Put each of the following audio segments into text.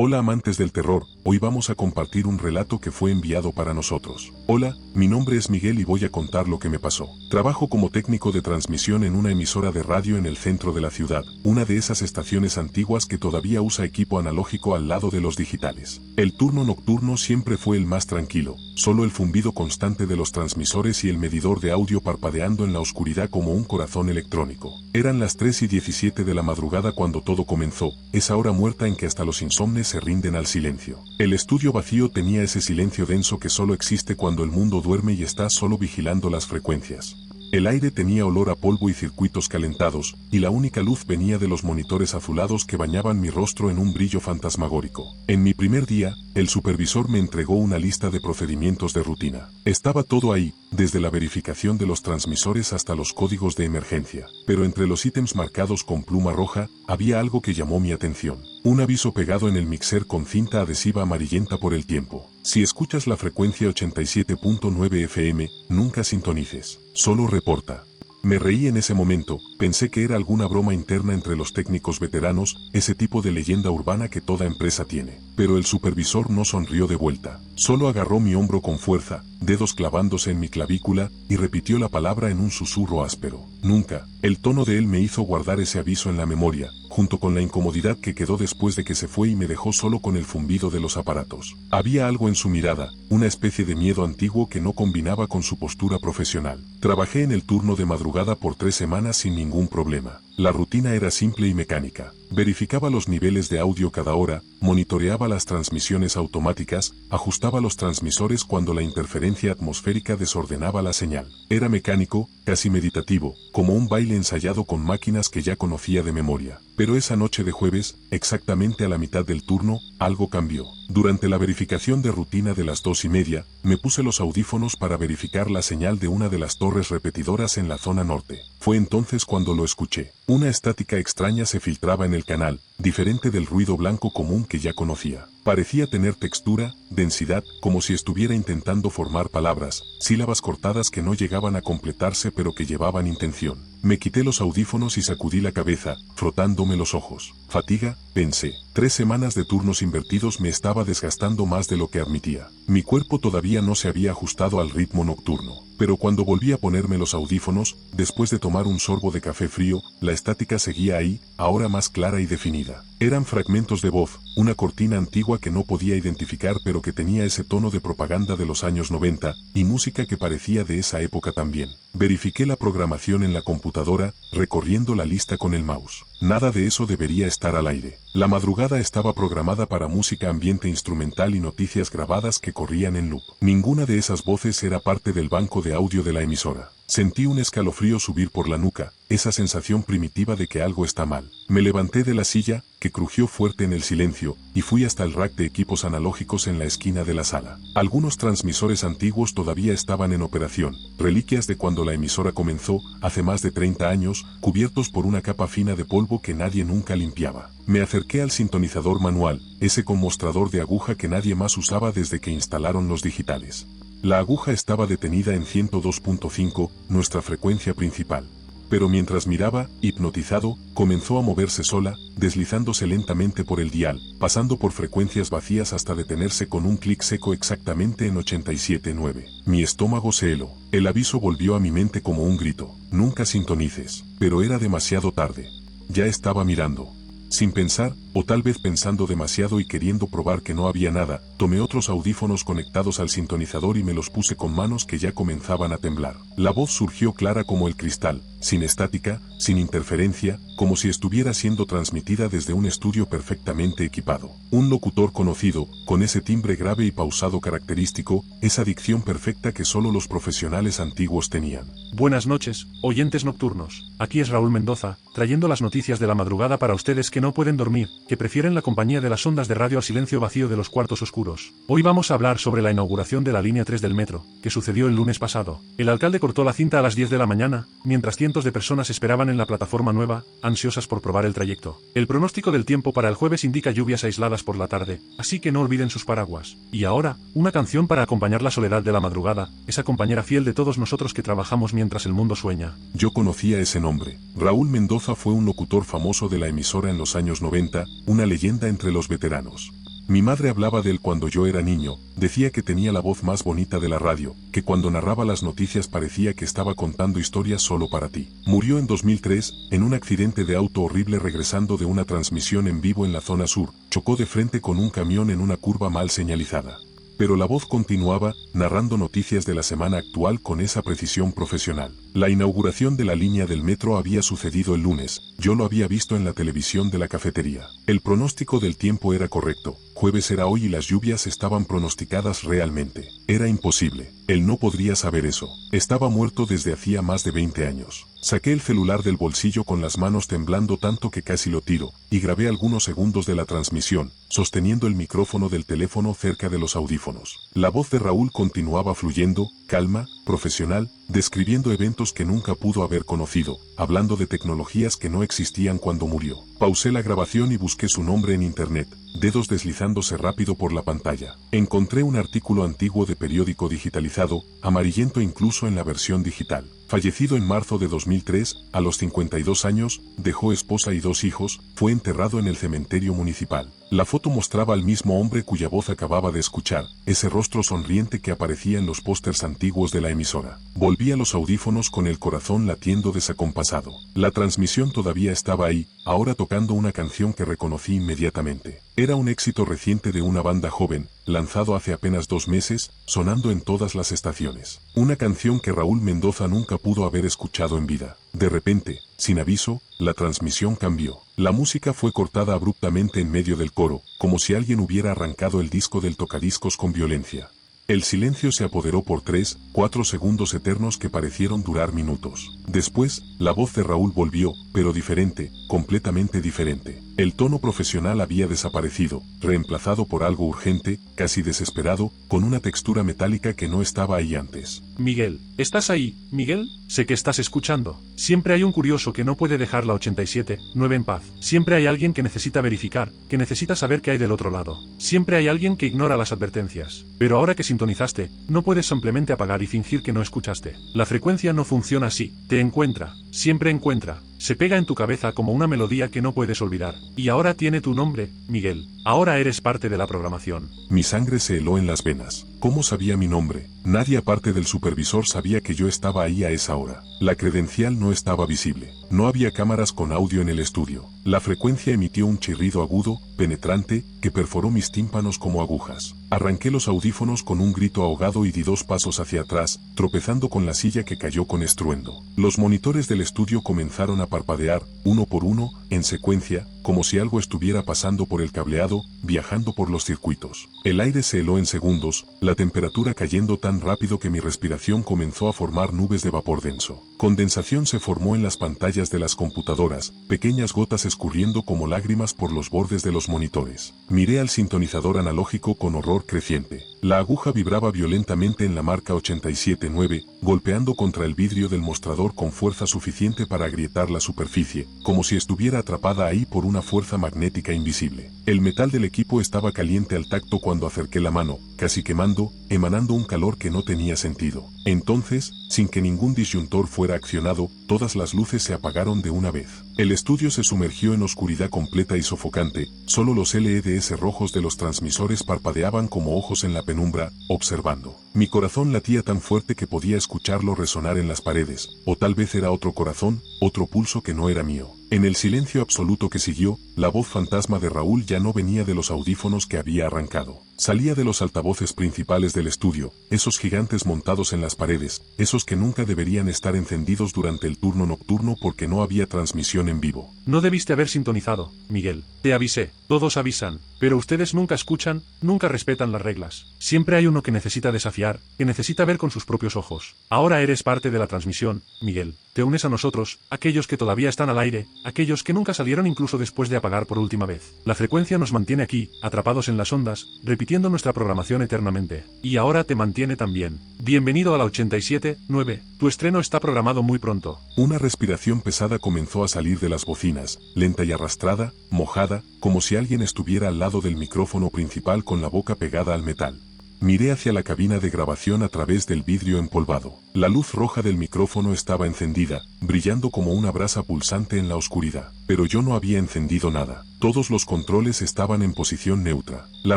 Hola amantes del terror, hoy vamos a compartir un relato que fue enviado para nosotros. Hola, mi nombre es Miguel y voy a contar lo que me pasó. Trabajo como técnico de transmisión en una emisora de radio en el centro de la ciudad, una de esas estaciones antiguas que todavía usa equipo analógico al lado de los digitales. El turno nocturno siempre fue el más tranquilo, solo el zumbido constante de los transmisores y el medidor de audio parpadeando en la oscuridad como un corazón electrónico. Eran las 3:17 de la madrugada cuando todo comenzó, esa hora muerta en que hasta los insomnes se rinden al silencio. El estudio vacío tenía ese silencio denso que solo existe cuando el mundo duerme y está solo vigilando las frecuencias. El aire tenía olor a polvo y circuitos calentados, y la única luz venía de los monitores azulados que bañaban mi rostro en un brillo fantasmagórico. En mi primer día, el supervisor me entregó una lista de procedimientos de rutina. Estaba todo ahí, desde la verificación de los transmisores hasta los códigos de emergencia. Pero entre los ítems marcados con pluma roja, había algo que llamó mi atención. Un aviso pegado en el mixer con cinta adhesiva amarillenta por el tiempo. Si escuchas la frecuencia 87.9 FM, nunca sintonices. Solo reporta. Me reí en ese momento, pensé que era alguna broma interna entre los técnicos veteranos, ese tipo de leyenda urbana que toda empresa tiene. Pero el supervisor no sonrió de vuelta, solo agarró mi hombro con fuerza, dedos clavándose en mi clavícula, y repitió la palabra en un susurro áspero. Nunca. El tono de él me hizo guardar ese aviso en la memoria, junto con la incomodidad que quedó después de que se fue y me dejó solo con el zumbido de los aparatos. Había algo en su mirada, una especie de miedo antiguo que no combinaba con su postura profesional. Trabajé en el turno de madrugada por 3 semanas sin ningún problema. La rutina era simple y mecánica. Verificaba los niveles de audio cada hora, monitoreaba las transmisiones automáticas, ajustaba los transmisores cuando la interferencia atmosférica desordenaba la señal. Era mecánico, casi meditativo, como un baile ensayado con máquinas que ya conocía de memoria. Pero esa noche de jueves, exactamente a la mitad del turno, algo cambió. Durante la verificación de rutina de las 2:30, me puse los audífonos para verificar la señal de una de las torres repetidoras en la zona norte. Fue entonces cuando lo escuché. Una estática extraña se filtraba en el canal, diferente del ruido blanco común que ya conocía. Parecía tener textura, densidad, como si estuviera intentando formar palabras, sílabas cortadas que no llegaban a completarse pero que llevaban intención. Me quité los audífonos y sacudí la cabeza, frotándome los ojos. Fatiga, pensé. 3 semanas de turnos invertidos me estaba desgastando más de lo que admitía. Mi cuerpo todavía no se había ajustado al ritmo nocturno. Pero cuando volví a ponerme los audífonos, después de tomar un sorbo de café frío, la estática seguía ahí, ahora más clara y definida. Eran fragmentos de voz, una cortina antigua que no podía identificar pero que tenía ese tono de propaganda de los años 90, y música que parecía de esa época también. Verifiqué la programación en la computadora, recorriendo la lista con el mouse. Nada de eso debería estar al aire. La madrugada estaba programada para música ambiente instrumental y noticias grabadas que corrían en loop. Ninguna de esas voces era parte del banco de audio de la emisora. Sentí un escalofrío subir por la nuca, esa sensación primitiva de que algo está mal. Me levanté de la silla, que crujió fuerte en el silencio, y fui hasta el rack de equipos analógicos en la esquina de la sala. Algunos transmisores antiguos todavía estaban en operación, reliquias de cuando la emisora comenzó, hace más de 30 años, cubiertos por una capa fina de polvo que nadie nunca limpiaba. Me acerqué al sintonizador manual, ese con mostrador de aguja que nadie más usaba desde que instalaron los digitales. La aguja estaba detenida en 102.5, nuestra frecuencia principal. Pero mientras miraba, hipnotizado, comenzó a moverse sola, deslizándose lentamente por el dial, pasando por frecuencias vacías hasta detenerse con un clic seco exactamente en 87.9. Mi estómago se heló. El aviso volvió a mi mente como un grito. Nunca sintonices. Pero era demasiado tarde. Ya estaba mirando. Sin pensar, o tal vez pensando demasiado y queriendo probar que no había nada, tomé otros audífonos conectados al sintonizador y me los puse con manos que ya comenzaban a temblar. La voz surgió clara como el cristal, sin estática, sin interferencia, como si estuviera siendo transmitida desde un estudio perfectamente equipado. Un locutor conocido, con ese timbre grave y pausado característico, esa dicción perfecta que solo los profesionales antiguos tenían. Buenas noches, oyentes nocturnos. Aquí es Raúl Mendoza, trayendo las noticias de la madrugada para ustedes que no pueden dormir, que prefieren la compañía de las ondas de radio al silencio vacío de los cuartos oscuros. Hoy vamos a hablar sobre la inauguración de la línea 3 del metro, que sucedió el lunes pasado. El alcalde cortó la cinta a las 10 de la mañana, mientras cientos de personas esperaban en la plataforma nueva, ansiosas por probar el trayecto. El pronóstico del tiempo para el jueves indica lluvias aisladas por la tarde, así que no olviden sus paraguas. Y ahora, una canción para acompañar la soledad de la madrugada, esa compañera fiel de todos nosotros que trabajamos mientras el mundo sueña. Yo conocía ese nombre. Raúl Mendoza fue un locutor famoso de la emisora en los años 90, una leyenda entre los veteranos. Mi madre hablaba de él cuando yo era niño, decía que tenía la voz más bonita de la radio, que cuando narraba las noticias parecía que estaba contando historias solo para ti. Murió en 2003, en un accidente de auto horrible regresando de una transmisión en vivo en la zona sur, chocó de frente con un camión en una curva mal señalizada. Pero la voz continuaba, narrando noticias de la semana actual con esa precisión profesional. La inauguración de la línea del metro había sucedido el lunes, yo lo había visto en la televisión de la cafetería. El pronóstico del tiempo era correcto, jueves era hoy y las lluvias estaban pronosticadas realmente. Era imposible, él no podría saber eso. Estaba muerto desde hacía más de 20 años. Saqué el celular del bolsillo con las manos temblando tanto que casi lo tiro, y grabé algunos segundos de la transmisión, sosteniendo el micrófono del teléfono cerca de los audífonos. La voz de Raúl continuaba fluyendo, calma, profesional, describiendo eventos que nunca pudo haber conocido, hablando de tecnologías que no existían cuando murió. Pausé la grabación y busqué su nombre en internet, dedos deslizándose rápido por la pantalla. Encontré un artículo antiguo de periódico digitalizado, amarillento incluso en la versión digital. Fallecido en marzo de 2003, a los 52 años, dejó esposa y 2 hijos, fue enterrado en el cementerio municipal. La foto mostraba al mismo hombre cuya voz acababa de escuchar, ese rostro sonriente que aparecía en los pósters antiguos de la emisora. Volví a los audífonos con el corazón latiendo desacompasado. La transmisión todavía estaba ahí, ahora tocando una canción que reconocí inmediatamente. Era un éxito reciente de una banda joven, lanzado hace apenas 2 meses, sonando en todas las estaciones. Una canción que Raúl Mendoza nunca pudo haber escuchado en vida. De repente, sin aviso, la transmisión cambió. La música fue cortada abruptamente en medio del coro, como si alguien hubiera arrancado el disco del tocadiscos con violencia. El silencio se apoderó por 3, 4 segundos eternos que parecieron durar minutos. Después, la voz de Raúl volvió, pero diferente, completamente diferente. El tono profesional había desaparecido, reemplazado por algo urgente, casi desesperado, con una textura metálica que no estaba ahí antes. Miguel, ¿estás ahí, Miguel? Sé que estás escuchando. Siempre hay un curioso que no puede dejar la 87.9 en paz. Siempre hay alguien que necesita verificar, que necesita saber qué hay del otro lado. Siempre hay alguien que ignora las advertencias. Pero ahora que sintonizaste, no puedes simplemente apagar y fingir que no escuchaste. La frecuencia no funciona así. Te encuentra, siempre encuentra. Se pega en tu cabeza como una melodía que no puedes olvidar. Y ahora tiene tu nombre, Miguel. Ahora eres parte de la programación. Mi sangre se heló en las venas. ¿Cómo sabía mi nombre? Nadie aparte del supervisor sabía que yo estaba ahí a esa hora. La credencial no estaba visible. No había cámaras con audio en el estudio. La frecuencia emitió un chirrido agudo, penetrante, que perforó mis tímpanos como agujas. Arranqué los audífonos con un grito ahogado y di 2 pasos hacia atrás, tropezando con la silla que cayó con estruendo. Los monitores del estudio comenzaron a parpadear, uno por uno, en secuencia, como si algo estuviera pasando por el cableado, viajando por los circuitos. El aire se heló en segundos, la temperatura cayendo tan rápido que mi respiración comenzó a formar nubes de vapor denso. Condensación se formó en las pantallas de las computadoras, pequeñas gotas escurriendo como lágrimas por los bordes de los monitores. Miré al sintonizador analógico con horror creciente. La aguja vibraba violentamente en la marca 87.9, golpeando contra el vidrio del mostrador con fuerza suficiente para agrietar la superficie, como si estuviera atrapada ahí por una fuerza magnética invisible. El metal del equipo estaba caliente al tacto cuando acerqué la mano, casi quemando, emanando un calor que no tenía sentido. Entonces, sin que ningún disyuntor fuera accionado, todas las luces se apagaron de una vez. El estudio se sumergió en oscuridad completa y sofocante, solo los LEDs rojos de los transmisores parpadeaban como ojos en la penumbra, observando. Mi corazón latía tan fuerte que podía escucharlo resonar en las paredes, o tal vez era otro corazón, otro pulso que no era mío. En el silencio absoluto que siguió, la voz fantasma de Raúl ya no venía de los audífonos que había arrancado. Salía de los altavoces principales del estudio, esos gigantes montados en las paredes, esos que nunca deberían estar encendidos durante el turno nocturno porque no había transmisión en vivo. No debiste haber sintonizado, Miguel. Te avisé, todos avisan, pero ustedes nunca escuchan, nunca respetan las reglas. Siempre hay uno que necesita desafiar, que necesita ver con sus propios ojos. Ahora eres parte de la transmisión, Miguel. Te unes a nosotros, aquellos que todavía están al aire, aquellos que nunca salieron incluso después de apagar por última vez. La frecuencia nos mantiene aquí, atrapados en las ondas, repitiendo nuestra programación eternamente. Y ahora te mantiene también. Bienvenido a la 87.9. Tu estreno está programado muy pronto. Una respiración pesada comenzó a salir de las bocinas, lenta y arrastrada, mojada, como si alguien estuviera al lado del micrófono principal con la boca pegada al metal. Miré hacia la cabina de grabación a través del vidrio empolvado. La luz roja del micrófono estaba encendida, brillando como una brasa pulsante en la oscuridad. Pero yo no había encendido nada. Todos los controles estaban en posición neutra. La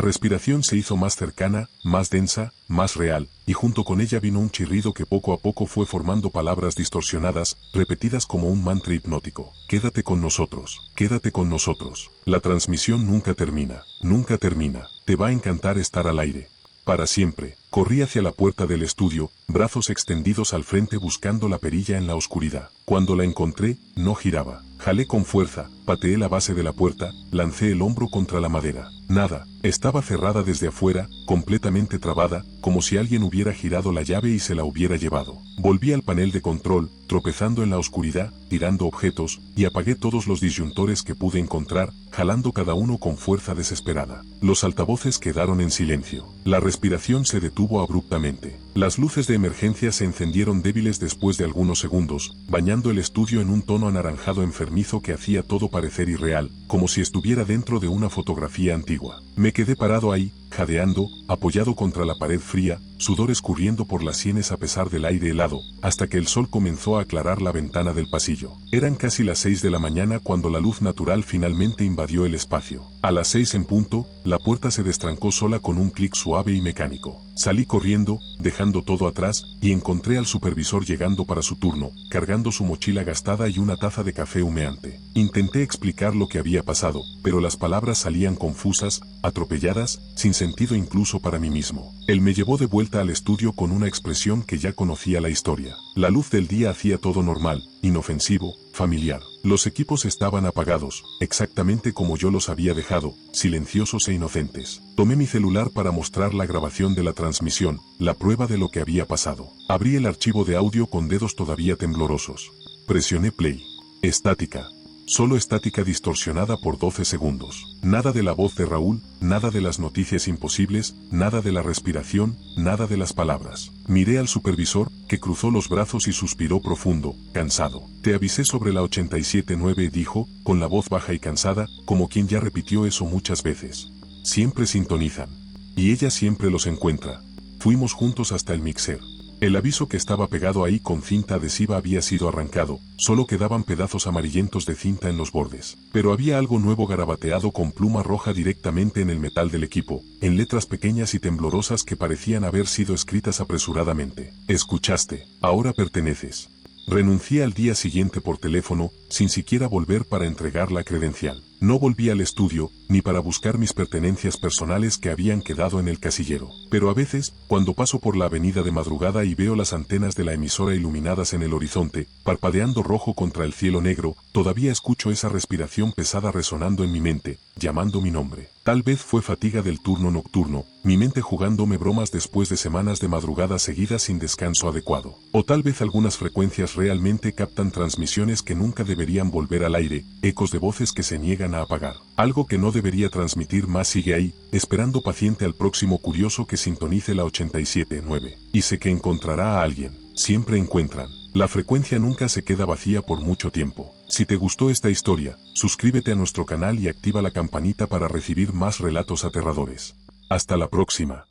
respiración se hizo más cercana, más densa, más real, y junto con ella vino un chirrido que poco a poco fue formando palabras distorsionadas, repetidas como un mantra hipnótico. Quédate con nosotros, quédate con nosotros. La transmisión nunca termina, nunca termina. Te va a encantar estar al aire. Para siempre. Corrí hacia la puerta del estudio, brazos extendidos al frente buscando la perilla en la oscuridad. Cuando la encontré, no giraba. Jalé con fuerza, pateé la base de la puerta, lancé el hombro contra la madera. Nada, estaba cerrada desde afuera, completamente trabada, como si alguien hubiera girado la llave y se la hubiera llevado. Volví al panel de control, tropezando en la oscuridad, tirando objetos, y apagué todos los disyuntores que pude encontrar, jalando cada uno con fuerza desesperada. Los altavoces quedaron en silencio. La respiración se detuvo abruptamente. Las luces de emergencia se encendieron débiles después de algunos segundos, bañando el estudio en un tono anaranjado enfermizo que hacía todo parecer irreal, como si estuviera dentro de una fotografía antigua. Me quedé parado ahí, jadeando, apoyado contra la pared fría, sudor escurriendo por las sienes a pesar del aire helado, hasta que el sol comenzó a aclarar la ventana del pasillo. Eran casi las 6 de la mañana cuando la luz natural finalmente invadió el espacio. A las 6 en punto, la puerta se destrancó sola con un clic suave y mecánico. Salí corriendo, dejando todo atrás, y encontré al supervisor llegando para su turno, cargando su mochila gastada y una taza de café humeante. Intenté explicar lo que había pasado, pero las palabras salían confusas, atropelladas, sin sentido incluso para mí mismo. Él me llevó de vuelta al estudio con una expresión que ya conocía la historia. La luz del día hacía todo normal, inofensivo, familiar. Los equipos estaban apagados, exactamente como yo los había dejado, silenciosos e inocentes. Tomé mi celular para mostrar la grabación de la transmisión, la prueba de lo que había pasado. Abrí el archivo de audio con dedos todavía temblorosos. Presioné play. Estática. Solo estática distorsionada por 12 segundos. Nada de la voz de Raúl, nada de las noticias imposibles, nada de la respiración, nada de las palabras. Miré al supervisor, que cruzó los brazos y suspiró profundo, cansado. Te avisé sobre la 87.9, dijo, con la voz baja y cansada, como quien ya repitió eso muchas veces. Siempre sintonizan. Y ella siempre los encuentra. Fuimos juntos hasta el mixer. El aviso que estaba pegado ahí con cinta adhesiva había sido arrancado, solo quedaban pedazos amarillentos de cinta en los bordes. Pero había algo nuevo garabateado con pluma roja directamente en el metal del equipo, en letras pequeñas y temblorosas que parecían haber sido escritas apresuradamente. Escuchaste, ahora perteneces. Renuncié al día siguiente por teléfono, sin siquiera volver para entregar la credencial. No volví al estudio, ni para buscar mis pertenencias personales que habían quedado en el casillero. Pero a veces, cuando paso por la avenida de madrugada y veo las antenas de la emisora iluminadas en el horizonte, parpadeando rojo contra el cielo negro, todavía escucho esa respiración pesada resonando en mi mente, llamando mi nombre. Tal vez fue fatiga del turno nocturno, mi mente jugándome bromas después de semanas de madrugadas seguidas sin descanso adecuado. O tal vez algunas frecuencias realmente captan transmisiones que nunca deberían volver al aire, ecos de voces que se niegan a apagar. Algo que no debería transmitir más sigue ahí, esperando paciente al próximo curioso que sintonice la 87.9. Y sé que encontrará a alguien. Siempre encuentran. La frecuencia nunca se queda vacía por mucho tiempo. Si te gustó esta historia, suscríbete a nuestro canal y activa la campanita para recibir más relatos aterradores. Hasta la próxima.